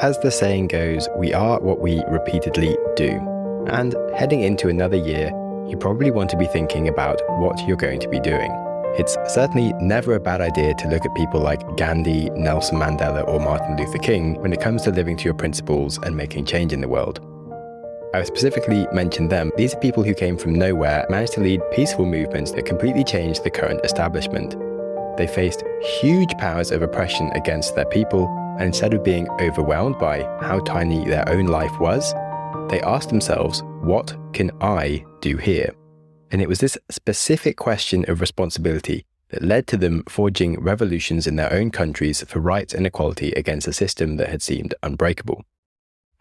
As the saying goes, we are what we repeatedly do. And heading into another year, you probably want to be thinking about what you're going to be doing. It's certainly never a bad idea to look at people like Gandhi, Nelson Mandela, or Martin Luther King when it comes to living to your principles and making change in the world. I specifically mentioned them. These are people who came from nowhere, managed to lead peaceful movements that completely changed the current establishment. They faced huge powers of oppression against their people, and instead of being overwhelmed by how tiny their own life was, they asked themselves, what can I do here? And it was this specific question of responsibility that led to them forging revolutions in their own countries for rights and equality against a system that had seemed unbreakable.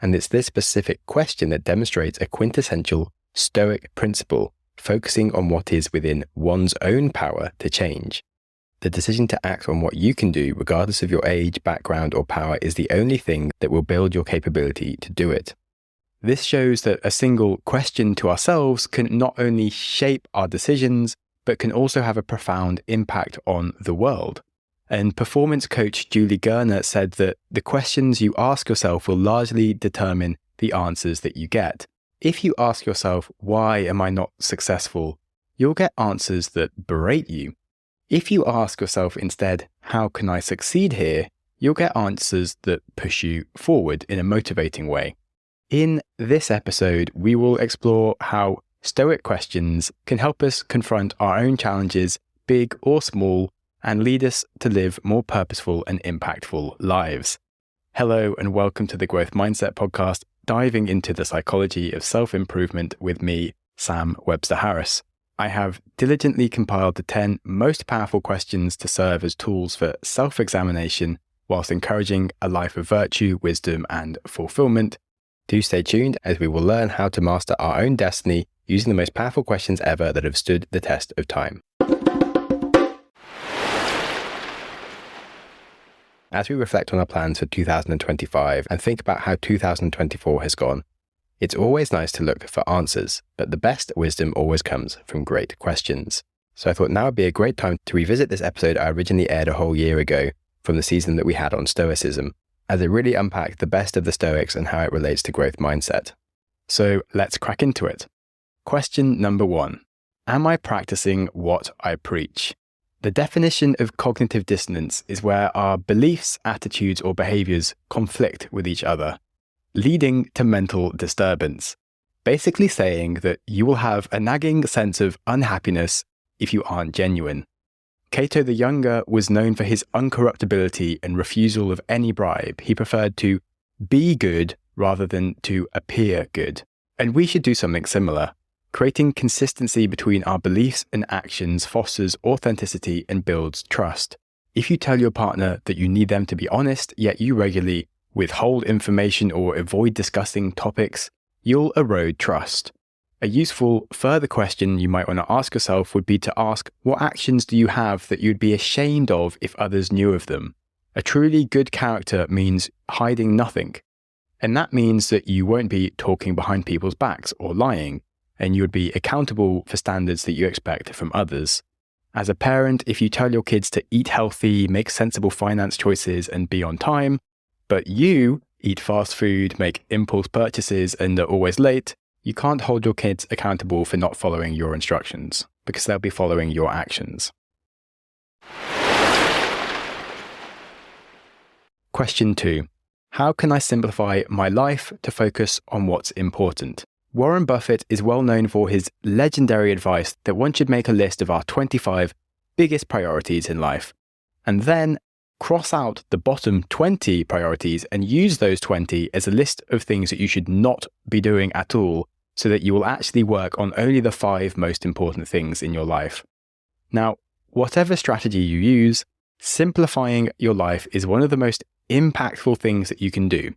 And it's this specific question that demonstrates a quintessential Stoic principle, focusing on what is within one's own power to change. The decision to act on what you can do, regardless of your age, background, or power, is the only thing that will build your capability to do it. This shows that a single question to ourselves can not only shape our decisions, but can also have a profound impact on the world. And performance coach Julie Gerner said that the questions you ask yourself will largely determine the answers that you get. If you ask yourself, why am I not successful? You'll get answers that berate you. If you ask yourself instead, how can I succeed here? You'll get answers that push you forward in a motivating way. In this episode, we will explore how Stoic questions can help us confront our own challenges, big or small, and lead us to live more purposeful and impactful lives. Hello and welcome to the Growth Mindset Podcast, diving into the psychology of self-improvement with me, Sam Webster Harris. I have diligently compiled the 10 most powerful questions to serve as tools for self-examination whilst encouraging a life of virtue, wisdom, and fulfillment. Do stay tuned as we will learn how to master our own destiny using the most powerful questions ever that have stood the test of time. As we reflect on our plans for 2025 and think about how 2024 has gone, it's always nice to look for answers, but the best wisdom always comes from great questions. So I thought now would be a great time to revisit this episode I originally aired a whole year ago from the season that we had on Stoicism, as it really unpacked the best of the Stoics and how it relates to growth mindset. So let's crack into it. Question number 1. Am I practicing what I preach? The definition of cognitive dissonance is where our beliefs, attitudes, or behaviors conflict with each other, leading to mental disturbance. Basically saying that you will have a nagging sense of unhappiness if you aren't genuine. Cato the Younger was known for his uncorruptibility and refusal of any bribe. He preferred to be good rather than to appear good. And we should do something similar. Creating consistency between our beliefs and actions fosters authenticity and builds trust. If you tell your partner that you need them to be honest, yet you regularly withhold information or avoid discussing topics, you'll erode trust. A useful further question you might want to ask yourself would be to ask, what actions do you have that you'd be ashamed of if others knew of them? A truly good character means hiding nothing. And that means that you won't be talking behind people's backs or lying, and you would be accountable for standards that you expect from others. As a parent, if you tell your kids to eat healthy, make sensible finance choices, and be on time, but you eat fast food, make impulse purchases, and are always late, you can't hold your kids accountable for not following your instructions, because they'll be following your actions. Question 2. How can I simplify my life to focus on what's important? Warren Buffett is well known for his legendary advice that one should make a list of our 25 biggest priorities in life, and then cross out the bottom 20 priorities and use those 20 as a list of things that you should not be doing at all, so that you will actually work on only the 5 most important things in your life. Now, whatever strategy you use, simplifying your life is one of the most impactful things that you can do.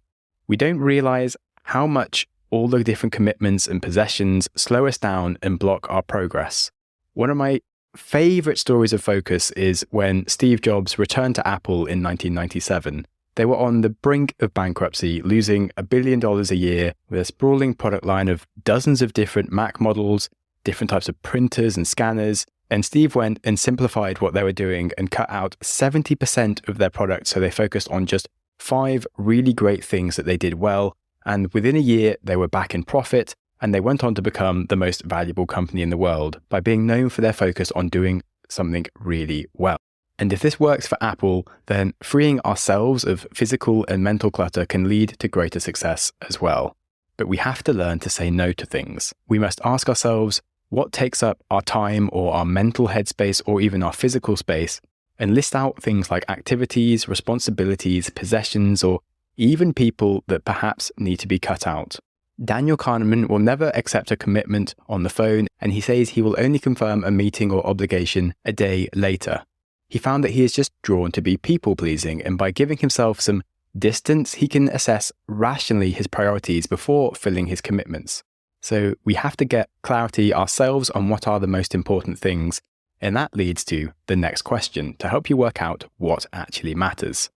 We don't realize how much all the different commitments and possessions slow us down and block our progress. One of my favorite stories of focus is when Steve Jobs returned to Apple in 1997. They were on the brink of bankruptcy, losing $1 billion a year with a sprawling product line of dozens of different Mac models, different types of printers and scanners. And Steve went and simplified what they were doing and cut out 70% of their products, so they focused on just 5 really great things that they did well, and within a year they were back in profit, and they went on to become the most valuable company in the world by being known for their focus on doing something really well. And if this works for Apple, then freeing ourselves of physical and mental clutter can lead to greater success as well. But we have to learn to say no to things. We must ask ourselves what takes up our time or our mental headspace or even our physical space, and list out things like activities, responsibilities, possessions, or even people that perhaps need to be cut out. Daniel Kahneman will never accept a commitment on the phone, and he says he will only confirm a meeting or obligation a day later. He found that he is just drawn to be people-pleasing, and by giving himself some distance, he can assess rationally his priorities before filling his commitments. So we have to get clarity ourselves on what are the most important things, and that leads to the next question to help you work out what actually matters.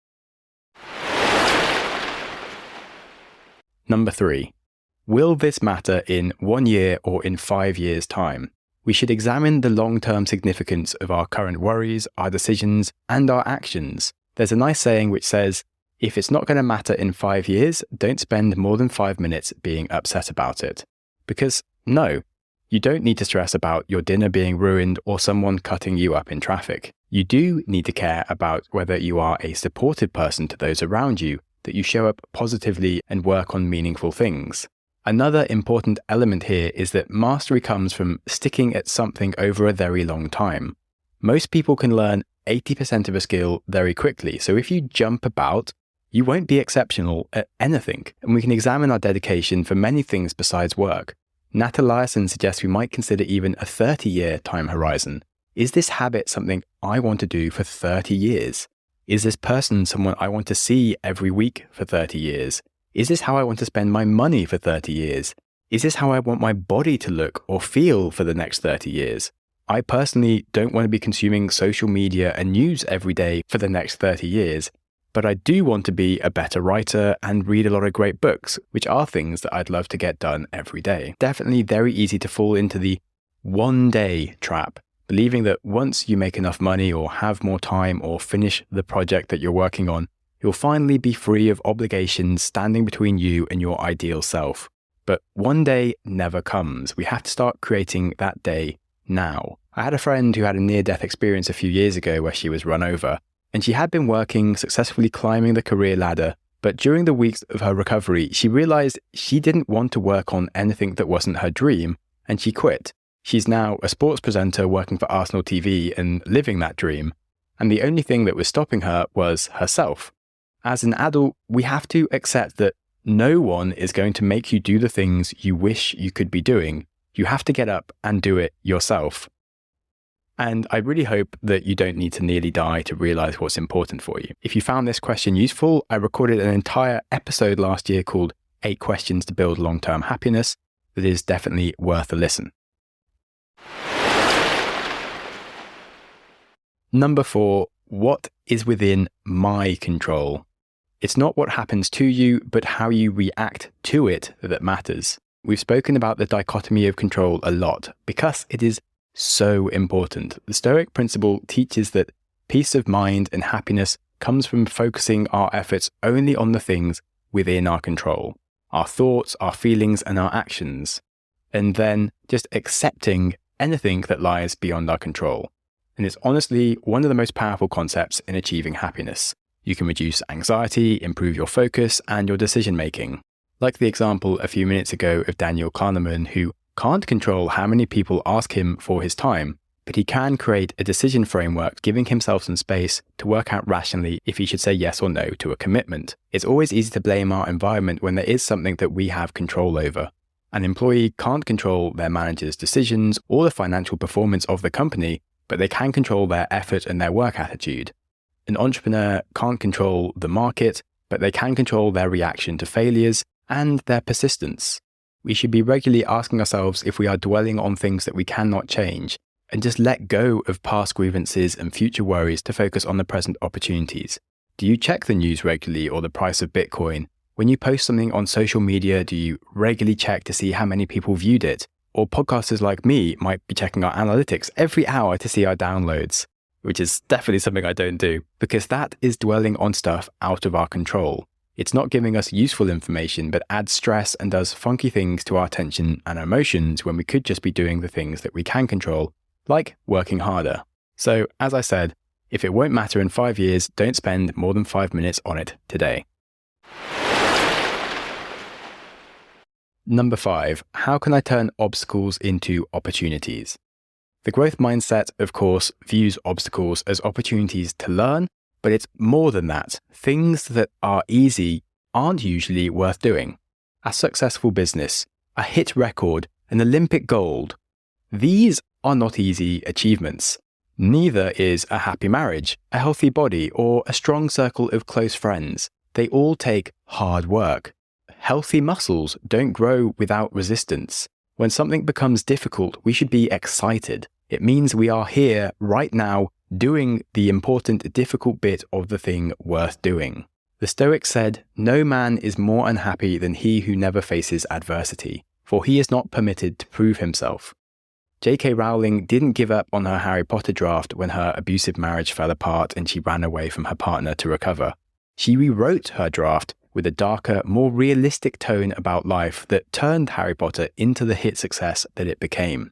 Number 3. Will this matter in 1 year or in 5 years' time? We should examine the long-term significance of our current worries, our decisions, and our actions. There's a nice saying which says, if it's not going to matter in 5 years, don't spend more than 5 minutes being upset about it. Because no, you don't need to stress about your dinner being ruined or someone cutting you up in traffic. You do need to care about whether you are a supportive person to those around you, that you show up positively and work on meaningful things. Another important element here is that mastery comes from sticking at something over a very long time. Most people can learn 80% of a skill very quickly, so if you jump about, you won't be exceptional at anything, and we can examine our dedication for many things besides work. Nat Eliason suggests we might consider even a 30-year time horizon. Is this habit something I want to do for 30 years? Is this person someone I want to see every week for 30 years? Is this how I want to spend my money for 30 years? Is this how I want my body to look or feel for the next 30 years? I personally don't want to be consuming social media and news every day for the next 30 years, but I do want to be a better writer and read a lot of great books, which are things that I'd love to get done every day. Definitely very easy to fall into the one-day trap, believing that once you make enough money or have more time or finish the project that you're working on, you'll finally be free of obligations standing between you and your ideal self. But one day never comes. We have to start creating that day now. I had a friend who had a near-death experience a few years ago where she was run over, and she had been working, successfully climbing the career ladder, but during the weeks of her recovery, she realized she didn't want to work on anything that wasn't her dream, and she quit. She's now a sports presenter working for Arsenal TV and living that dream, and the only thing that was stopping her was herself. As an adult, we have to accept that no one is going to make you do the things you wish you could be doing. You have to get up and do it yourself. And I really hope that you don't need to nearly die to realize what's important for you. If you found this question useful, I recorded an entire episode last year called 8 Questions to Build Long-Term Happiness that is definitely worth a listen. Number 4, what is within my control? It's not what happens to you, but how you react to it that matters. We've spoken about the dichotomy of control a lot because it is so important. The Stoic principle teaches that peace of mind and happiness comes from focusing our efforts only on the things within our control, our thoughts, our feelings, and our actions, and then just accepting anything that lies beyond our control. And it's honestly one of the most powerful concepts in achieving happiness. You can reduce anxiety, improve your focus, and your decision-making. Like the example a few minutes ago of Daniel Kahneman, who can't control how many people ask him for his time, but he can create a decision framework, giving himself some space to work out rationally if he should say yes or no to a commitment. It's always easy to blame our environment when there is something that we have control over. An employee can't control their manager's decisions or the financial performance of the company, but they can control their effort and their work attitude. An entrepreneur can't control the market, but they can control their reaction to failures and their persistence. We should be regularly asking ourselves if we are dwelling on things that we cannot change, and just let go of past grievances and future worries to focus on the present opportunities. Do you check the news regularly or the price of Bitcoin? When you post something on social media, do you regularly check to see how many people viewed it? Or podcasters like me might be checking our analytics every hour to see our downloads. which is definitely something I don't do, because that is dwelling on stuff out of our control. It's not giving us useful information, but adds stress and does funky things to our attention and emotions when we could just be doing the things that we can control, like working harder. So, as I said, if it won't matter in 5 years, don't spend more than 5 minutes on it today. Number 5, how can I turn obstacles into opportunities? The growth mindset, of course, views obstacles as opportunities to learn, but it's more than that. Things that are easy aren't usually worth doing. A successful business, a hit record, an Olympic gold. These are not easy achievements. Neither is a happy marriage, a healthy body, or a strong circle of close friends. They all take hard work. Healthy muscles don't grow without resistance. When something becomes difficult, we should be excited. It means we are here right now doing the important, difficult bit of the thing worth doing. The Stoics said, "No man is more unhappy than he who never faces adversity, for he is not permitted to prove himself." J.K. Rowling didn't give up on her Harry Potter draft when her abusive marriage fell apart and she ran away from her partner to recover. She rewrote her draft with a darker, more realistic tone about life that turned Harry Potter into the hit success that it became.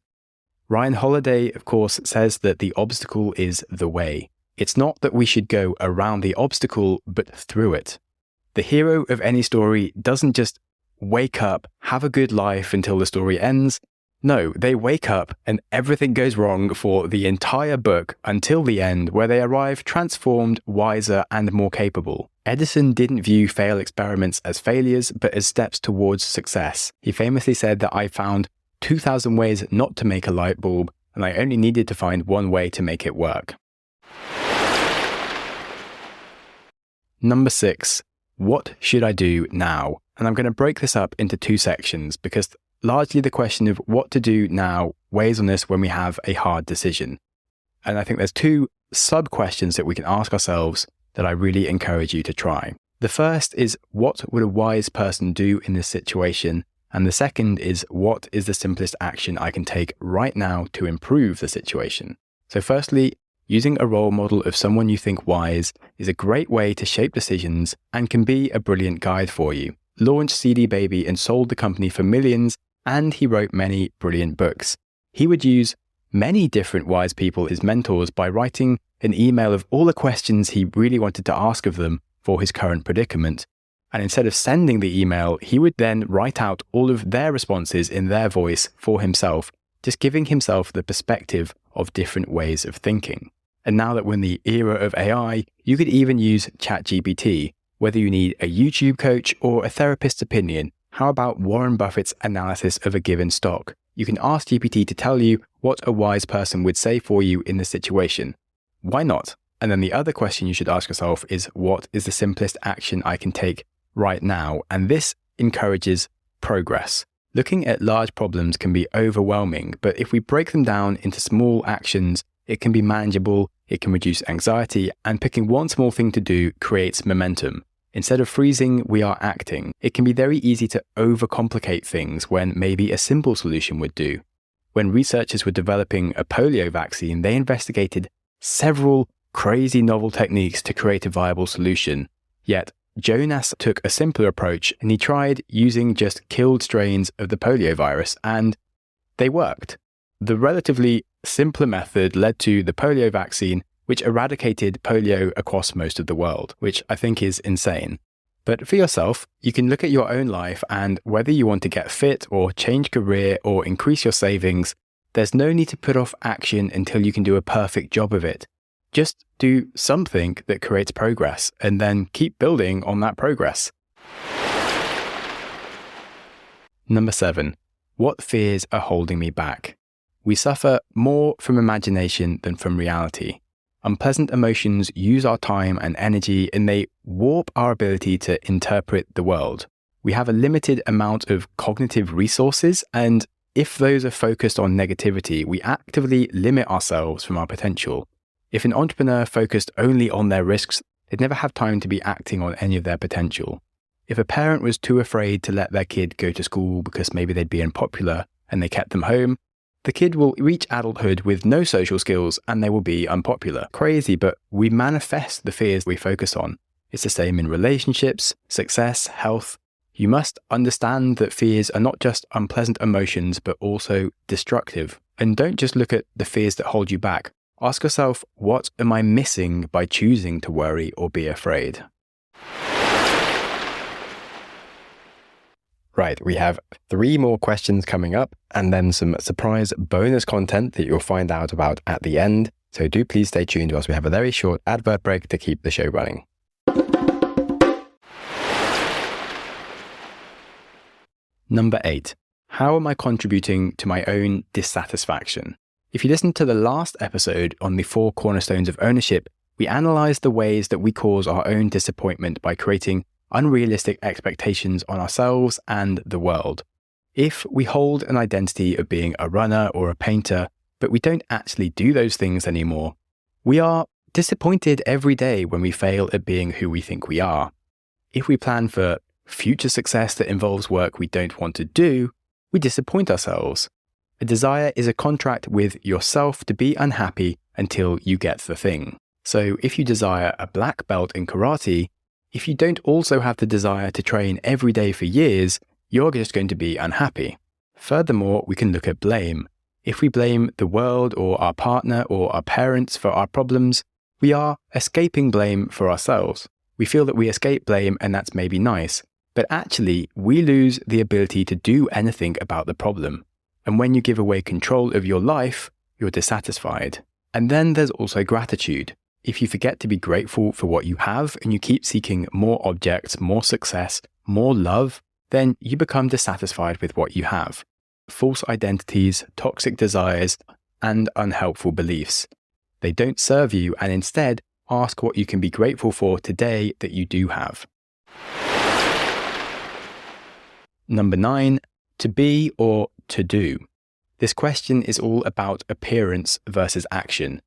Ryan Holiday, of course, says that the obstacle is the way. It's not that we should go around the obstacle, but through it. The hero of any story doesn't just wake up, have a good life until the story ends. No, they wake up and everything goes wrong for the entire book until the end, where they arrive transformed, wiser, and more capable. Edison didn't view failed experiments as failures, but as steps towards success. He famously said that I found 2,000 ways not to make a light bulb, and I only needed to find one way to make it work. Number 6, what should I do now? And I'm going to break this up into 2 sections because largely the question of what to do now weighs on us when we have a hard decision. And I think there's 2 sub-questions that we can ask ourselves that I really encourage you to try. The first is, what would a wise person do in this situation? And the second is, what is the simplest action I can take right now to improve the situation? So firstly, using a role model of someone you think wise is a great way to shape decisions and can be a brilliant guide for you. Launched CD Baby and sold the company for millions, and he wrote many brilliant books. He would use many different wise people as mentors by writing an email of all the questions he really wanted to ask of them for his current predicament. And instead of sending the email, he would then write out all of their responses in their voice for himself, just giving himself the perspective of different ways of thinking. And now that we're in the era of AI, you could even use ChatGPT. Whether you need a YouTube coach or a therapist's opinion, how about Warren Buffett's analysis of a given stock? You can ask GPT to tell you what a wise person would say for you in the situation. Why not? And then the other question you should ask yourself is, what is the simplest action I can take right now? And this encourages progress. Looking at large problems can be overwhelming, but if we break them down into small actions, it can be manageable, it can reduce anxiety, and picking one small thing to do creates momentum. Instead of freezing, we are acting. It can be very easy to overcomplicate things when maybe a simple solution would do. When researchers were developing a polio vaccine, they investigated several crazy novel techniques to create a viable solution. Yet, Jonas took a simpler approach and he tried using just killed strains of the polio virus, and they worked. The relatively simpler method led to the polio vaccine, which eradicated polio across most of the world, which I think is insane. But for yourself, you can look at your own life, and whether you want to get fit or change career or increase your savings, there's no need to put off action until you can do a perfect job of it. Just do something that creates progress and then keep building on that progress. Number 7, what fears are holding me back? We suffer more from imagination than from reality. Unpleasant emotions use our time and energy, and they warp our ability to interpret the world. We have a limited amount of cognitive resources, and if those are focused on negativity, we actively limit ourselves from our potential. If an entrepreneur focused only on their risks, they'd never have time to be acting on any of their potential. If a parent was too afraid to let their kid go to school because maybe they'd be unpopular and they kept them home, The kid will reach adulthood with no social skills and they will be unpopular. Crazy, but we manifest the fears we focus on. It's the same in relationships, success, health. You must understand that fears are not just unpleasant emotions, but also destructive. And don't just look at the fears that hold you back. Ask yourself, what am I missing by choosing to worry or be afraid? Right, we have 3 more questions coming up and then some surprise bonus content that you'll find out about at the end. So do please stay tuned whilst we have a very short advert break to keep the show running. Number 8. How am I contributing to my own dissatisfaction? If you listen to the last episode on the 4 cornerstones of ownership, we analysed the ways that we cause our own disappointment by creating unrealistic expectations on ourselves and the world. If we hold an identity of being a runner or a painter, but we don't actually do those things anymore, we are disappointed every day when we fail at being who we think we are. If we plan for future success that involves work we don't want to do, we disappoint ourselves. A desire is a contract with yourself to be unhappy until you get the thing. So if you desire a black belt in karate, if you don't also have the desire to train every day for years, you're just going to be unhappy. Furthermore, we can look at blame. If we blame the world or our partner or our parents for our problems, we are escaping blame for ourselves. We feel that we escape blame and that's maybe nice, but actually we lose the ability to do anything about the problem. And when you give away control of your life, you're dissatisfied. And then there's also gratitude. If you forget to be grateful for what you have and you keep seeking more objects, more success, more love, then you become dissatisfied with what you have. False identities, toxic desires, and unhelpful beliefs. They don't serve you, and instead ask what you can be grateful for today that you do have. Number 9, to be or to do. This question is all about appearance versus action.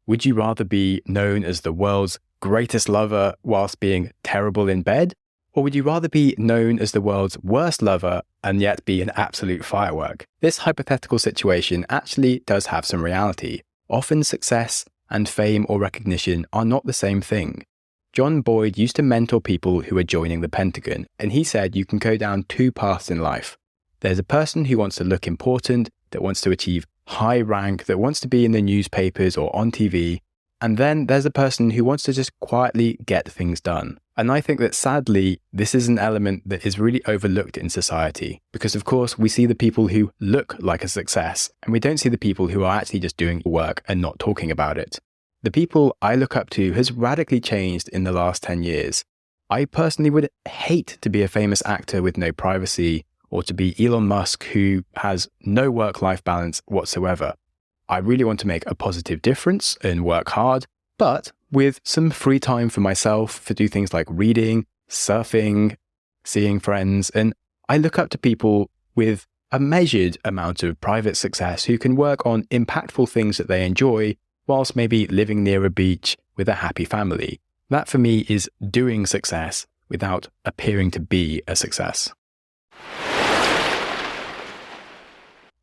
Would you rather be known as the world's greatest lover whilst being terrible in bed? Or would you rather be known as the world's worst lover and yet be an absolute firework? This hypothetical situation actually does have some reality. Often success and fame or recognition are not the same thing. John Boyd used to mentor people who were joining the Pentagon, and he said you can go down 2 paths in life. There's a person who wants to look important, that wants to achieve high rank, that wants to be in the newspapers or on TV, and then there's a person who wants to just quietly get things done. And I think that sadly, this is an element that is really overlooked in society, because of course we see the people who look like a success, and we don't see the people who are actually just doing work and not talking about it. The people I look up to has radically changed in the last 10 years. I personally would hate to be a famous actor with no privacy, or to be Elon Musk who has no work-life balance whatsoever. I really want to make a positive difference and work hard, but with some free time for myself to do things like reading, surfing, seeing friends, and I look up to people with a measured amount of private success who can work on impactful things that they enjoy whilst maybe living near a beach with a happy family. That for me is doing success without appearing to be a success.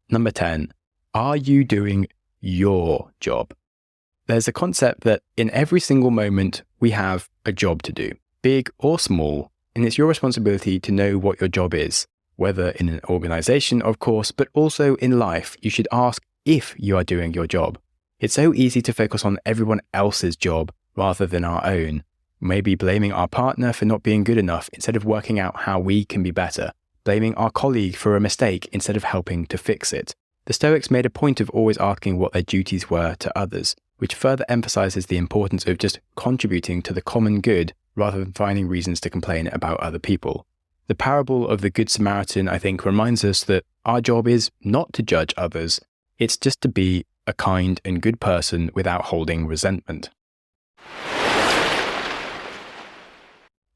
Number 10, are you doing your job? There's a concept that in every single moment we have a job to do, big or small, and it's your responsibility to know what your job is, whether in an organization, of course, but also in life. You should ask if you are doing your job. It's so easy to focus on everyone else's job rather than our own, maybe blaming our partner for not being good enough instead of working out how we can be better, blaming our colleague for a mistake instead of helping to fix it. The Stoics made a point of always asking what their duties were to others, which further emphasizes the importance of just contributing to the common good rather than finding reasons to complain about other people. The parable of the Good Samaritan, I think, reminds us that our job is not to judge others. It's just to be a kind and good person without holding resentment.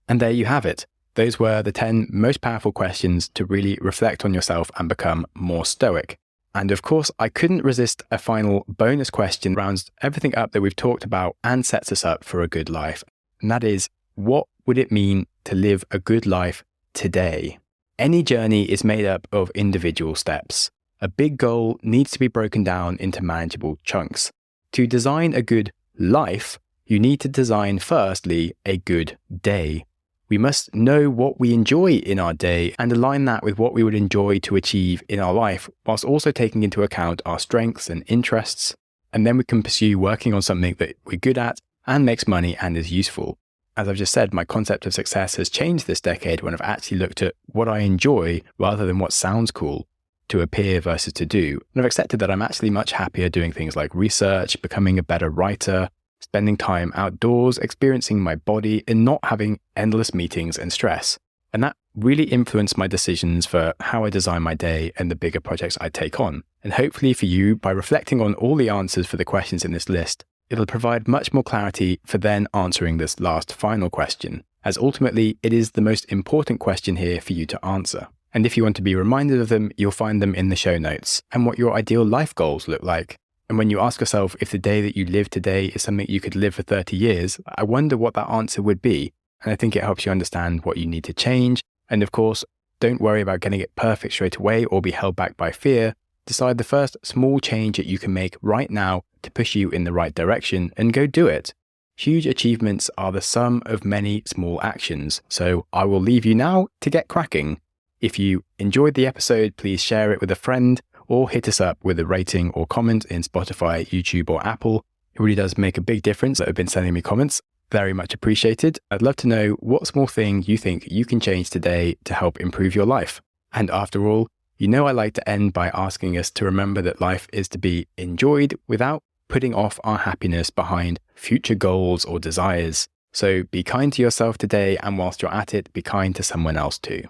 And there you have it. Those were the 10 most powerful questions to really reflect on yourself and become more stoic. And of course, I couldn't resist a final bonus question that rounds everything up that we've talked about and sets us up for a good life. And that is, what would it mean to live a good life today? Any journey is made up of individual steps. A big goal needs to be broken down into manageable chunks. To design a good life, you need to design, firstly, a good day. We must know what we enjoy in our day and align that with what we would enjoy to achieve in our life, whilst also taking into account our strengths and interests. And then we can pursue working on something that we're good at and makes money and is useful. As I've just said, my concept of success has changed this decade when I've actually looked at what I enjoy rather than what sounds cool, to appear versus to do. And I've accepted that I'm actually much happier doing things like research, becoming a better writer, spending time outdoors, experiencing my body, and not having endless meetings and stress. And that really influenced my decisions for how I design my day and the bigger projects I take on. And hopefully for you, by reflecting on all the answers for the questions in this list, it'll provide much more clarity for then answering this last final question, as ultimately it is the most important question here for you to answer. And if you want to be reminded of them, you'll find them in the show notes and what your ideal life goals look like. And when you ask yourself if the day that you live today is something you could live for 30 years, I wonder what that answer would be. And I think it helps you understand what you need to change. And of course, don't worry about getting it perfect straight away or be held back by fear. Decide the first small change that you can make right now to push you in the right direction and go do it. Huge achievements are the sum of many small actions. So I will leave you now to get cracking. If you enjoyed the episode, please share it with a friend or hit us up with a rating or comment in Spotify, YouTube, or Apple. It really does make a big difference that have been sending me comments. Very much appreciated. I'd love to know what small thing you think you can change today to help improve your life. And after all, you know I like to end by asking us to remember that life is to be enjoyed without putting off our happiness behind future goals or desires. So be kind to yourself today, and whilst you're at it, be kind to someone else too.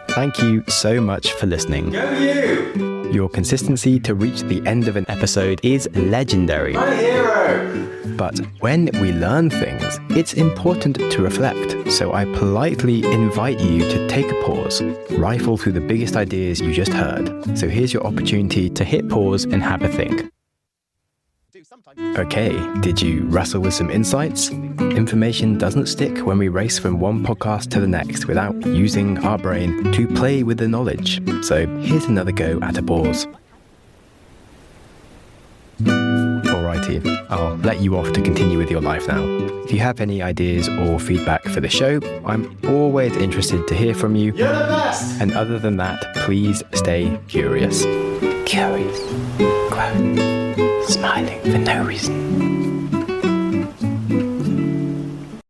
Thank you so much for listening. Go you! Your consistency to reach the end of an episode is legendary. My hero! But when we learn things, it's important to reflect. So I politely invite you to take a pause, rifle through the biggest ideas you just heard. So here's your opportunity to hit pause and have a think. Okay, did you wrestle with some insights? Information doesn't stick when we race from one podcast to the next without using our brain to play with the knowledge. So here's another go at a pause. Alrighty, I'll let you off to continue with your life now. If you have any ideas or feedback for the show, I'm always interested to hear from you. You're the best! And other than that, please stay curious. Curious. Quote. Smiling for no reason.